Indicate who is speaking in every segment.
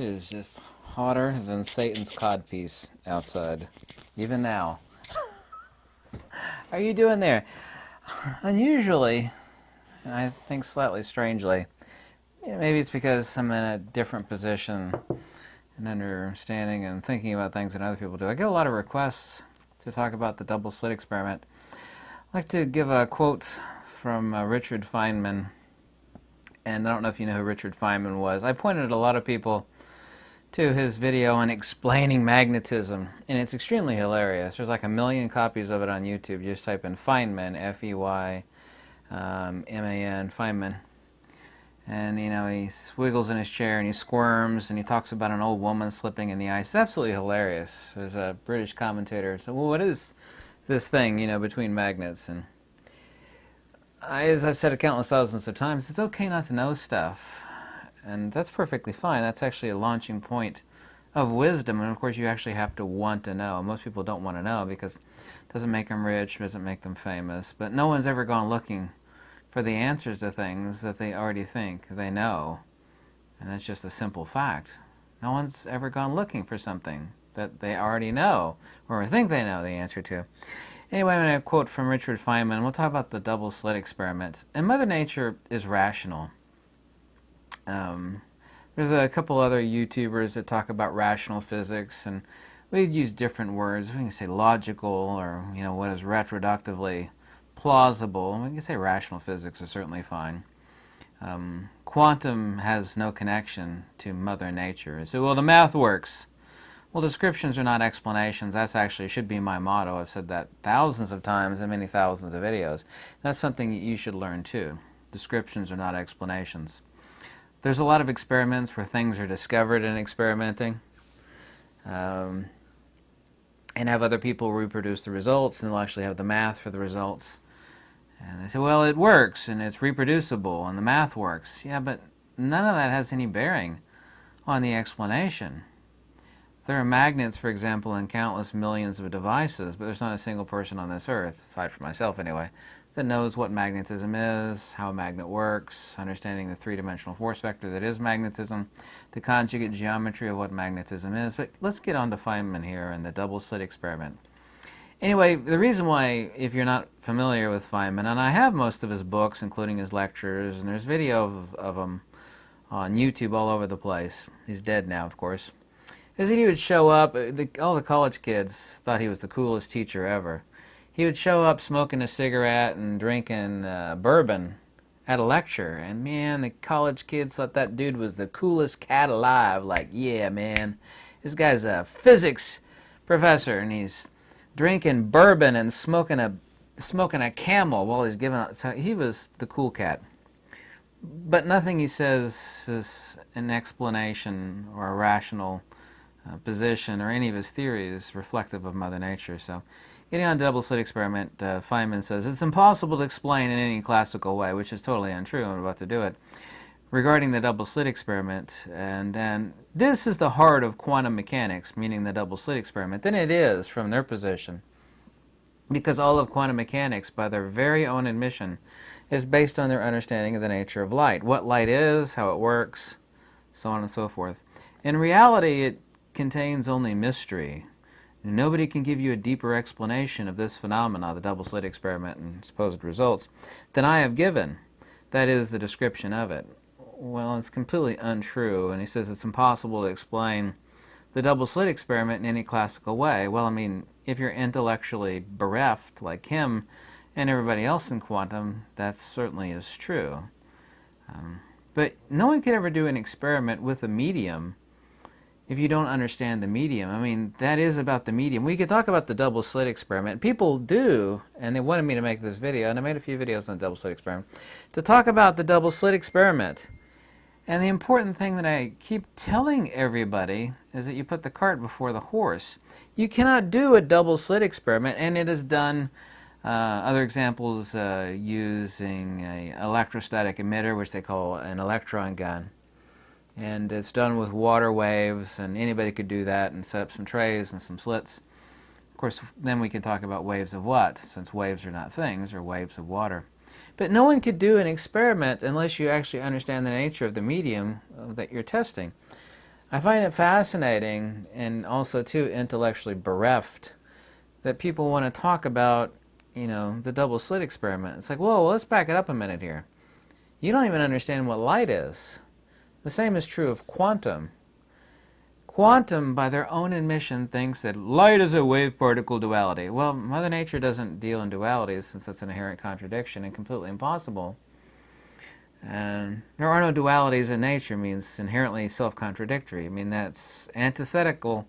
Speaker 1: It is just hotter than Satan's codpiece outside, even now. How are you doing there? Unusually, and I think slightly strangely, maybe it's because I'm in a different position in understanding and thinking about things than other people do. I get a lot of requests to talk about the double slit experiment. I'd like to give a quote from Richard Feynman, and I don't know if you know who Richard Feynman was. I pointed a lot of people to his video on explaining magnetism, and it's extremely hilarious. There's like 1 million copies of it on YouTube. You just type in Feynman, F-E-Y-M-A-N, Feynman. And, you know, he wiggles in his chair and he squirms and he talks about an old woman slipping in the ice. It's absolutely hilarious. There's a British commentator. So, well, what is this thing, you know, between magnets? And as I've said it countless thousands of times, it's okay not to know stuff. And that's perfectly fine. That's actually a launching point of wisdom. And of course, you actually have to want to know. Most people don't want to know because it doesn't make them rich, doesn't make them famous. But no one's ever gone looking for the answers to things that they already think they know. And that's just a simple fact. No one's ever gone looking for something that they already know or think they know the answer to. Anyway, I'm going to quote from Richard Feynman. We'll talk about the double slit experiment. And Mother Nature is rational. There's a couple other YouTubers that talk about rational physics, and we use different words. We can say logical, or, you know, what is retroductively plausible. We can say rational physics is certainly fine. Quantum has no connection to Mother Nature. So, well, the math works. Well, descriptions are not explanations. That's actually should be my motto. I've said that thousands of times in many thousands of videos. That's something you should learn too. Descriptions are not explanations. There's a lot of experiments where things are discovered in experimenting, and have other people reproduce the results, and they'll actually have the math for the results. And they say, well, it works, and it's reproducible, and the math works. Yeah, but none of that has any bearing on the explanation. There are magnets, for example, in countless millions of devices, but there's not a single person on this earth, aside from myself anyway, that knows what magnetism is, how a magnet works, understanding the three-dimensional force vector that is magnetism, the conjugate geometry of what magnetism is. But let's get on to Feynman here and the double slit experiment. Anyway, the reason why, if you're not familiar with Feynman, and I have most of his books, including his lectures, and there's video of him on YouTube all over the place. He's dead now, of course. Is that he would show up, all the college kids thought he was the coolest teacher ever. He would show up smoking a cigarette and drinking bourbon at a lecture. And man, the college kids thought that dude was the coolest cat alive. Like, yeah, man, this guy's a physics professor and he's drinking bourbon and smoking a Camel while he's giving out. So he was the cool cat. But nothing he says is an explanation or a rational position or any of his theories reflective of Mother Nature. So, getting on to the double slit experiment, Feynman says, it's impossible to explain in any classical way, which is totally untrue. I'm about to do it. Regarding the double slit experiment, and this is the heart of quantum mechanics, meaning the double slit experiment, then it is from their position. Because all of quantum mechanics, by their very own admission, is based on their understanding of the nature of light. What light is, how it works, so on and so forth. In reality, it contains only mystery. Nobody can give you a deeper explanation of this phenomena, the double slit experiment and supposed results, than I have given. That is the description of it. Well, it's completely untrue, and he says it's impossible to explain the double slit experiment in any classical way. Well, I mean, if you're intellectually bereft like him and everybody else in quantum, that certainly is true. But no one could ever do an experiment with a medium if you don't understand the medium. I mean, that is about the medium. We could talk about the double slit experiment. People do, and they wanted me to make this video, and I made a few videos on the double slit experiment, to talk about the double slit experiment. And the important thing that I keep telling everybody is that you put the cart before the horse. You cannot do a double slit experiment, and it is done, other examples using an electrostatic emitter, which they call an electron gun. And it's done with water waves, and anybody could do that and set up some trays and some slits. Of course, then we can talk about waves of what, since waves are not things, or waves of water. But no one could do an experiment unless you actually understand the nature of the medium that you're testing. I find it fascinating and also too intellectually bereft that people want to talk about, the double slit experiment. It's like, whoa, let's back it up a minute here. You don't even understand what light is. The same is true of quantum. Quantum, by their own admission, thinks that light is a wave-particle duality. Well, Mother Nature doesn't deal in dualities, since that's an inherent contradiction and completely impossible. And there are no dualities in nature means inherently self-contradictory. I mean, that's antithetical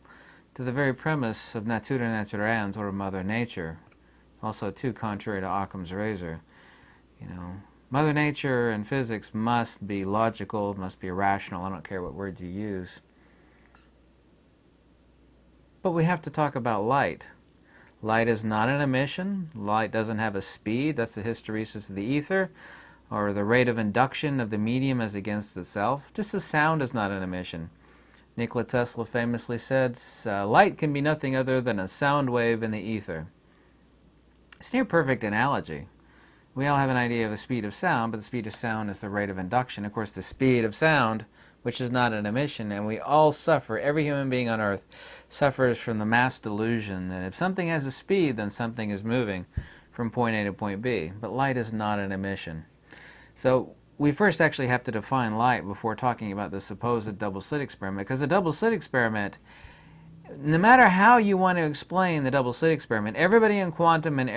Speaker 1: to the very premise of natura naturans, or Mother Nature. Also, too, contrary to Occam's razor. Mother Nature and physics must be logical, must be rational. I don't care what words you use. But we have to talk about light. Light is not an emission. Light doesn't have a speed. That's the hysteresis of the ether, or the rate of induction of the medium as against itself. Just as sound is not an emission. Nikola Tesla famously said, light can be nothing other than a sound wave in the ether. It's a near perfect analogy. We all have an idea of the speed of sound, but the speed of sound is the rate of induction. Of course, the speed of sound, which is not an emission, and we all suffer, every human being on earth suffers from the mass delusion that if something has a speed, then something is moving from point A to point B. But light is not an emission. So we first actually have to define light before talking about the supposed double slit experiment, because the double slit experiment, no matter how you want to explain the double slit experiment, everybody in quantum and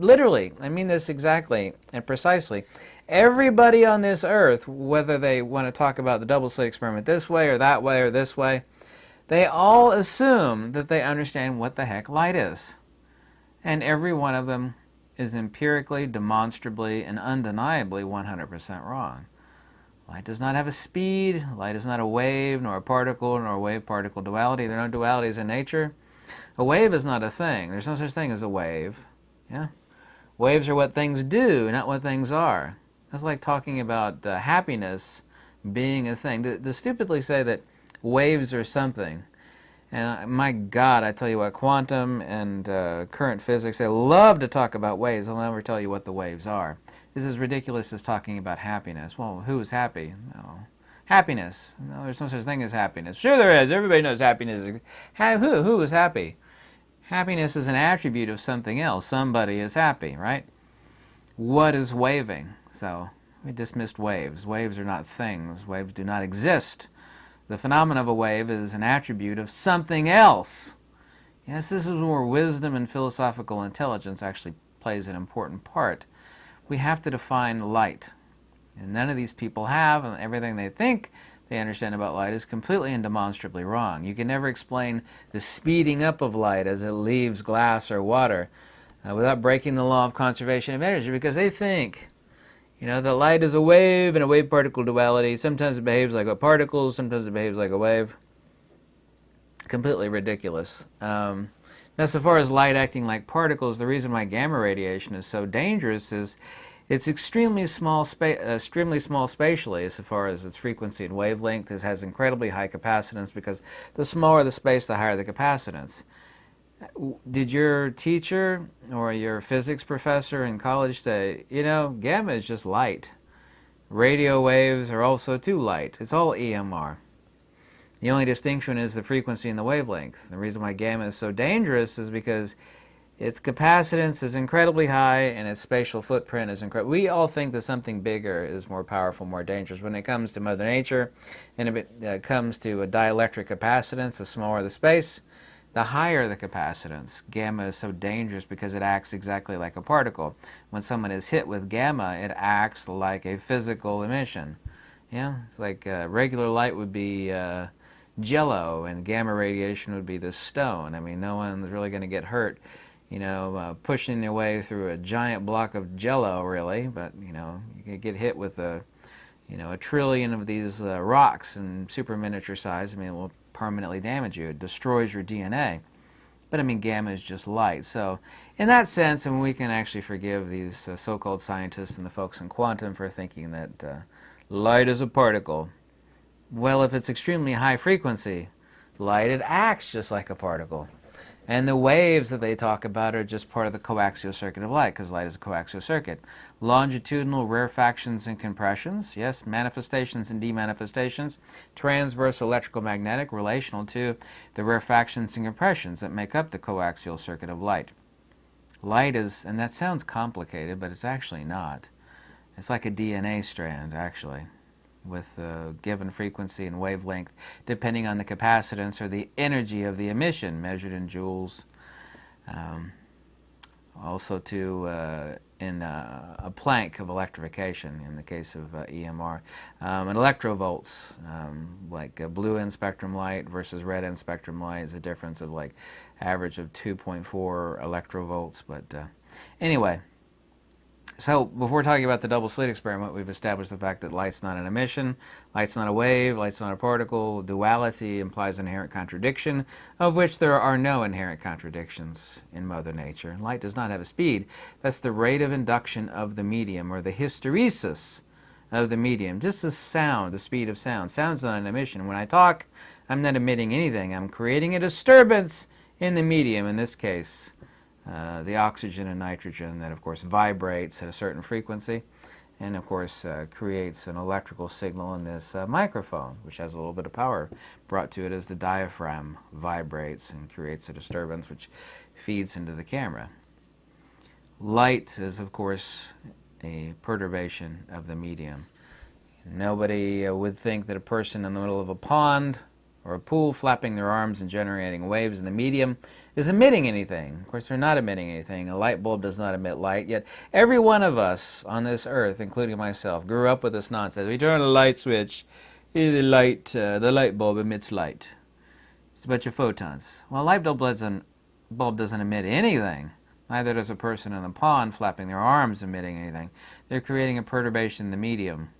Speaker 1: literally, I mean this exactly and precisely, everybody on this earth, whether they want to talk about the double slit experiment this way or that way or this way, they all assume that they understand what the heck light is. And every one of them is empirically, demonstrably, and undeniably 100% wrong. Light does not have a speed. Light is not a wave, nor a particle, nor a wave-particle duality. There are no dualities in nature. A wave is not a thing. There's no such thing as a wave. Yeah? Waves are what things do, not what things are. That's like talking about happiness being a thing. To stupidly say that waves are something. And my God, I tell you what, quantum and current physics, they love to talk about waves. They'll never tell you what the waves are. This is ridiculous as talking about happiness. Well, who is happy? No. Happiness. No, there's no such thing as happiness. Sure there is. Everybody knows happiness. Who is happy? Happiness is an attribute of something else. Somebody is happy, right? What is waving? So we dismissed waves. Waves are not things. Waves do not exist. The phenomenon of a wave is an attribute of something else. Yes, this is where wisdom and philosophical intelligence actually plays an important part. We have to define light. And none of these people have, and everything they think they understand about light is completely and demonstrably wrong. You can never explain the speeding up of light as it leaves glass or water without breaking the law of conservation of energy, because they think that light is a wave and a wave-particle duality. Sometimes it behaves like a particle, sometimes it behaves like a wave. Completely ridiculous. Now, so far as light acting like particles, the reason why gamma radiation is so dangerous is it's extremely small spatially as far as its frequency and wavelength. It has incredibly high capacitance because the smaller the space, the higher the capacitance. Did your teacher or your physics professor in college say, gamma is just light. Radio waves are also too light. It's all EMR. The only distinction is the frequency and the wavelength. The reason why gamma is so dangerous is because its capacitance is incredibly high and its spatial footprint is incredible. We all think that something bigger is more powerful, more dangerous. When it comes to Mother Nature, and if it comes to a dielectric capacitance, the smaller the space, the higher the capacitance. Gamma is so dangerous because it acts exactly like a particle. When someone is hit with gamma, it acts like a physical emission. Yeah, it's like regular light would be jello, and gamma radiation would be the stone. I mean, no one's really going to get hurt, pushing their way through a giant block of jello, really. But you can get hit with a trillion of these rocks in super miniature size. I mean, it will permanently damage you. It destroys your DNA. But I mean, gamma is just light. So in that sense, we can actually forgive these so-called scientists and the folks in quantum for thinking that light is a particle. Well, if it's extremely high frequency light, it acts just like a particle. And the waves that they talk about are just part of the coaxial circuit of light, because light is a coaxial circuit. Longitudinal rarefactions and compressions, yes, manifestations and demanifestations, transverse electrical-magnetic, relational to the rarefactions and compressions that make up the coaxial circuit of light. Light is, and that sounds complicated, but it's actually not. It's like a DNA strand, actually, with a given frequency and wavelength, depending on the capacitance or the energy of the emission, measured in joules. Also in a Planck of electrification, in the case of EMR. And electrovolts, like blue end spectrum light versus red end spectrum light, is a difference of like average of 2.4 electrovolts. But anyway, so before talking about the double slit experiment, we've established the fact that light's not an emission, light's not a wave, light's not a particle. Duality implies inherent contradiction, of which there are no inherent contradictions in Mother Nature. Light does not have a speed. That's the rate of induction of the medium, or the hysteresis of the medium. Just the sound, the speed of sound. Sound's not an emission. When I talk, I'm not emitting anything. I'm creating a disturbance in the medium, in this case. The oxygen and nitrogen that, of course, vibrates at a certain frequency and, of course, creates an electrical signal in this microphone, which has a little bit of power brought to it as the diaphragm vibrates and creates a disturbance which feeds into the camera. Light is, of course, a perturbation of the medium. Nobody would think that a person in the middle of a pond or a pool flapping their arms and generating waves in the medium is emitting anything. Of course, they're not emitting anything. A light bulb does not emit light, yet every one of us on this earth, including myself, grew up with this nonsense. We turn a light switch, the light bulb emits light. It's a bunch of photons. Well, a light bulb doesn't emit anything. Neither does a person in a pond flapping their arms emitting anything. They're creating a perturbation in the medium.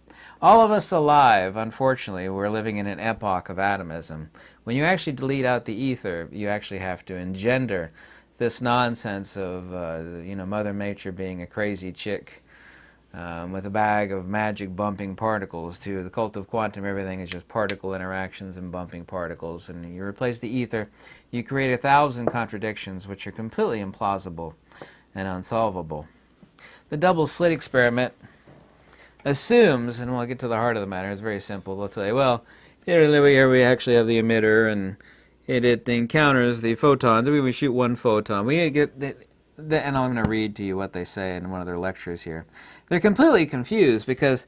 Speaker 1: All of us alive, unfortunately, we're living in an epoch of atomism. When you actually delete out the ether, you actually have to engender this nonsense of, Mother Nature being a crazy chick with a bag of magic bumping particles. To the cult of quantum, everything is just particle interactions and bumping particles. And you replace the ether, you create 1,000 contradictions which are completely implausible and unsolvable. The double slit experiment assumes, and we'll get to the heart of the matter, it's very simple. They'll tell you, well, here we actually have the emitter, and it encounters the photons. We shoot one photon. We get and I'm going to read to you what they say in one of their lectures here. They're completely confused because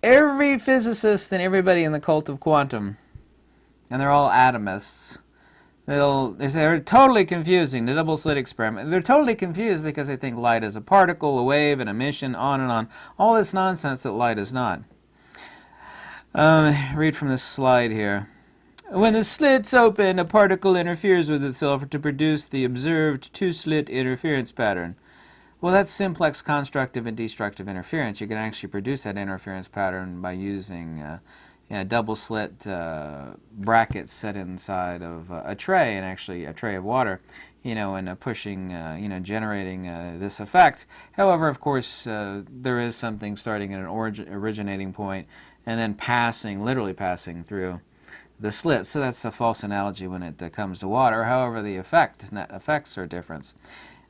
Speaker 1: every physicist and everybody in the cult of quantum, and they're all atomists, they say they're totally confusing the double slit experiment. They're totally confused because they think light is a particle, a wave, an emission, on and on. All this nonsense that light is not. Read from this slide here. When the slit's open, a particle interferes with itself to produce the observed two-slit interference pattern. Well, that's simplex constructive and destructive interference. You can actually produce that interference pattern by using double slit brackets set inside of a tray, and actually a tray of water, and pushing, generating this effect. However, of course, there is something starting at an originating point and then literally passing through the slit. So that's a false analogy when it comes to water. However, the effects are different.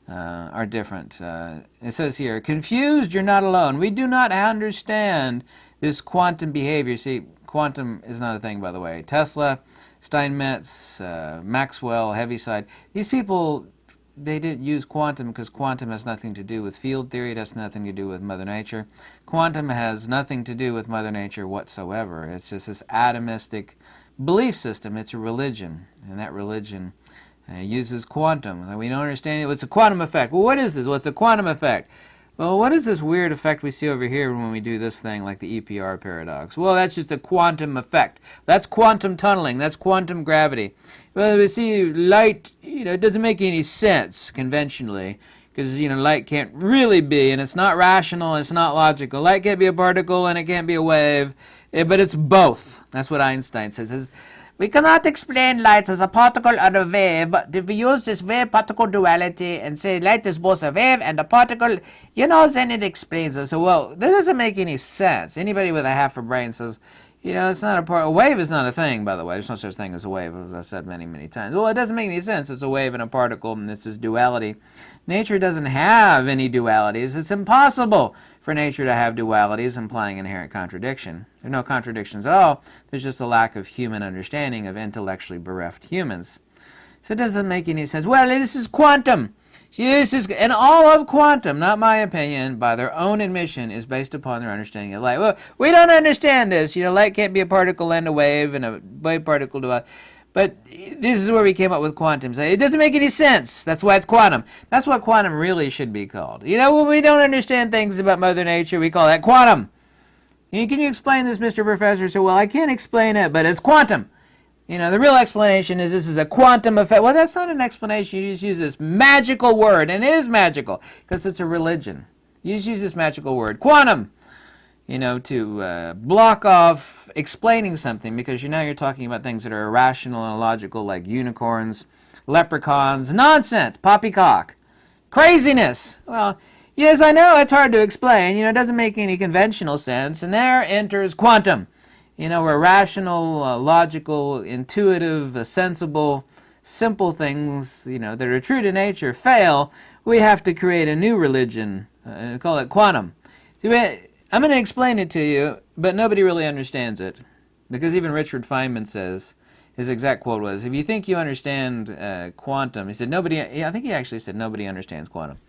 Speaker 1: It says here, confused, you're not alone. We do not understand this quantum behavior. See, quantum is not a thing, by the way. Tesla, Steinmetz, Maxwell, Heaviside, these people, they didn't use quantum because quantum has nothing to do with field theory. It has nothing to do with Mother Nature. Quantum has nothing to do with Mother Nature whatsoever. It's just this atomistic belief system. It's a religion, and that religion uses quantum. We don't understand it. It's a quantum effect. Well, what is this? Well, it's a quantum effect. Well, what is this weird effect we see over here when we do this thing like the EPR paradox? Well, that's just a quantum effect. That's quantum tunneling. That's quantum gravity. Well, we see light, it doesn't make any sense conventionally because, light can't really be, and it's not rational, it's not logical. Light can't be a particle and it can't be a wave, but it's both. That's what Einstein says. We cannot explain light as a particle or a wave, but if we use this wave-particle duality and say light is both a wave and a particle, then it explains it. So, well, that doesn't make any sense. Anybody with a half a brain says, You know, it's not a wave is not a thing, by the way. There's no such thing as a wave, as I said many, many times. Well, it doesn't make any sense. It's a wave and a particle, and this is duality. Nature doesn't have any dualities. It's impossible for nature to have dualities, implying inherent contradiction. There's no contradictions at all. There's just a lack of human understanding of intellectually bereft humans. So it doesn't make any sense. Well, this is quantum. This is, and all of quantum, not my opinion, by their own admission, is based upon their understanding of light. Well, we don't understand this. You know, light can't be a particle and a wave particle to a... But this is where we came up with quantum. So it doesn't make any sense. That's why it's quantum. That's what quantum really should be called. You know, when we don't understand things about Mother Nature, we call that quantum. Can you explain this, Mr. Professor? So, well, I can't explain it, but it's quantum. You know, the real explanation is this is a quantum effect. Well, that's not an explanation. You just use this magical word, and it is magical because it's a religion. You just use this magical word, quantum, you know, to block off explaining something because now you're talking about things that are irrational and illogical, like unicorns, leprechauns, nonsense, poppycock, craziness. Well, yes, I know it's hard to explain. You know, it doesn't make any conventional sense, and there enters quantum. You know, where rational, logical, intuitive, sensible, simple things, you know, that are true to nature fail, we have to create a new religion, call it quantum. See, I'm going to explain it to you, but nobody really understands it. Because even Richard Feynman says, his exact quote was, if you think you understand quantum, he said, I think he actually said, nobody understands quantum.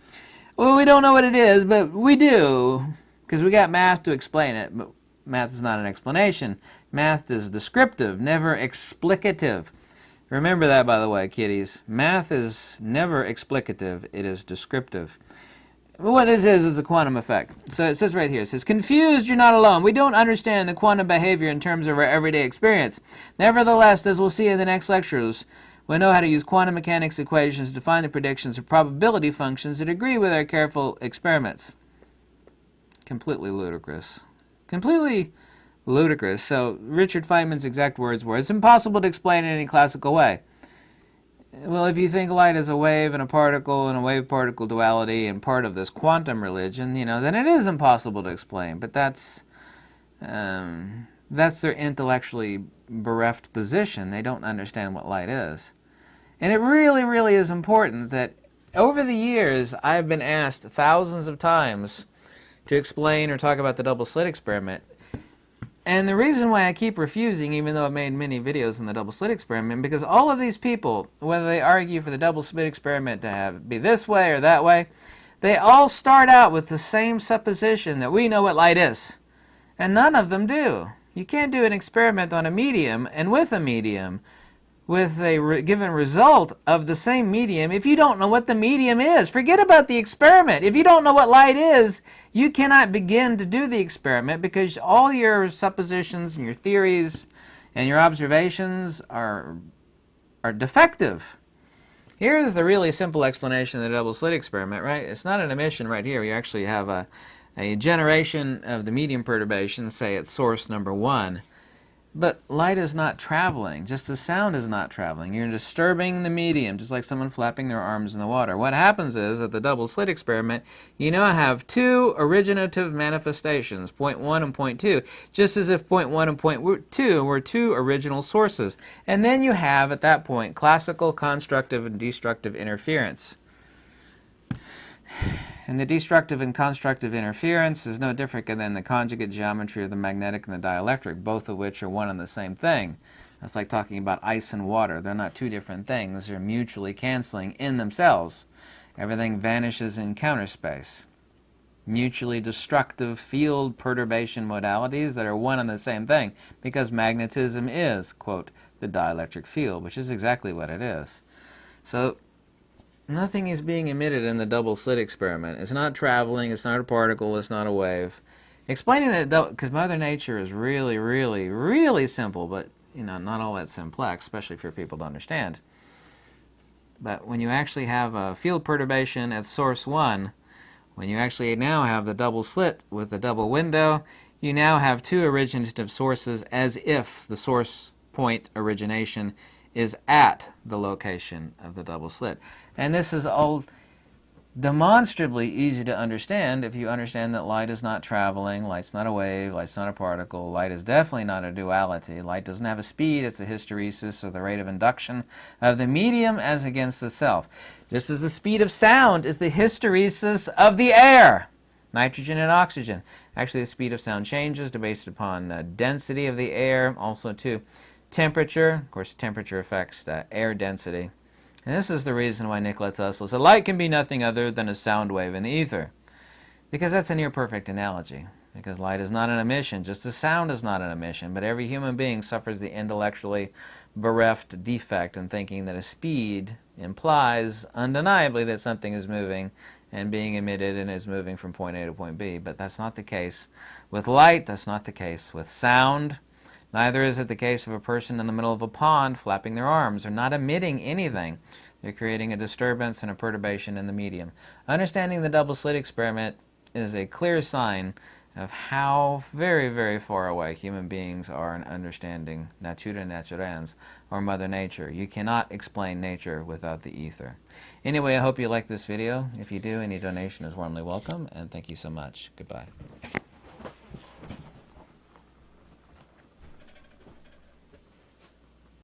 Speaker 1: Well, we don't know what it is, but we do, because we got math to explain it, but math is not an explanation. Math is descriptive, never explicative. Remember that, by the way, kiddies. Math is never explicative. It is descriptive. What this is a quantum effect. So it says right here, it says, confused, you're not alone. We don't understand the quantum behavior in terms of our everyday experience. Nevertheless, as we'll see in the next lectures, we know how to use quantum mechanics equations to define the predictions of probability functions that agree with our careful experiments. Completely ludicrous. Completely ludicrous. So Richard Feynman's exact words were, it's impossible to explain in any classical way. Well, if you think light is a wave and a particle and a wave-particle duality and part of this quantum religion, you know, then it is impossible to explain. But that's their intellectually bereft position. They don't understand what light is. And it really, really is important that over the years I've been asked thousands of times to explain or talk about the double slit experiment. And the reason why I keep refusing, even though I've made many videos on the double slit experiment, because all of these people, whether they argue for the double slit experiment to be this way or that way, they all start out with the same supposition that we know what light is. And none of them do. You can't do an experiment on a medium and with a medium with a given result of the same medium if you don't know what the medium is. Forget about the experiment. If you don't know what light is, you cannot begin to do the experiment because all your suppositions and your theories and your observations are defective. Here's the really simple explanation of the double slit experiment, right? It's not an emission right here. You actually have a generation of the medium perturbation, say at source number 1. But light is not traveling, just the sound is not traveling. You're disturbing the medium, just like someone flapping their arms in the water. What happens is, at the double slit experiment, you now have two originative manifestations, point 1 and point 2, just as if point 1 and point 2 were two original sources. And then you have, at that point, classical constructive and destructive interference. And the destructive and constructive interference is no different than the conjugate geometry of the magnetic and the dielectric, both of which are one and the same thing. That's like talking about ice and water. They're not two different things. They're mutually canceling in themselves. Everything vanishes in counter space. Mutually destructive field perturbation modalities that are one and the same thing, because magnetism is, quote, the dielectric field, which is exactly what it is. So nothing is being emitted in the double slit experiment. It's not traveling, it's not a particle, it's not a wave. Explaining that, because Mother Nature is really, really, really simple, but you know, not all that simplex, especially for people to understand. But when you actually have a field perturbation at source 1, when you actually now have the double slit with the double window, you now have two originative sources as if the source point origination is at the location of the double slit. And this is all, demonstrably easy to understand if you understand that light is not traveling, light's not a wave, light's not a particle, light is definitely not a duality. Light doesn't have a speed, it's a hysteresis, or the rate of induction of the medium as against the self. Just as the speed of sound is the hysteresis of the air, nitrogen and oxygen. Actually, the speed of sound changes based upon density of the air, also too temperature. Of course, temperature affects air density. And this is the reason why Nikola Tesla said light can be nothing other than a sound wave in the ether. Because that's a near-perfect analogy. Because light is not an emission, just as sound is not an emission. But every human being suffers the intellectually bereft defect in thinking that a speed implies undeniably that something is moving and being emitted and is moving from point A to point B. But that's not the case with light. That's not the case with sound. Neither is it the case of a person in the middle of a pond flapping their arms. They're not emitting anything. They're creating a disturbance and a perturbation in the medium. Understanding the double slit experiment is a clear sign of how very, very far away human beings are in understanding natura naturans, or Mother Nature. You cannot explain nature without the ether. Anyway, I hope you liked this video. If you do, any donation is warmly welcome, and thank you so much. Goodbye.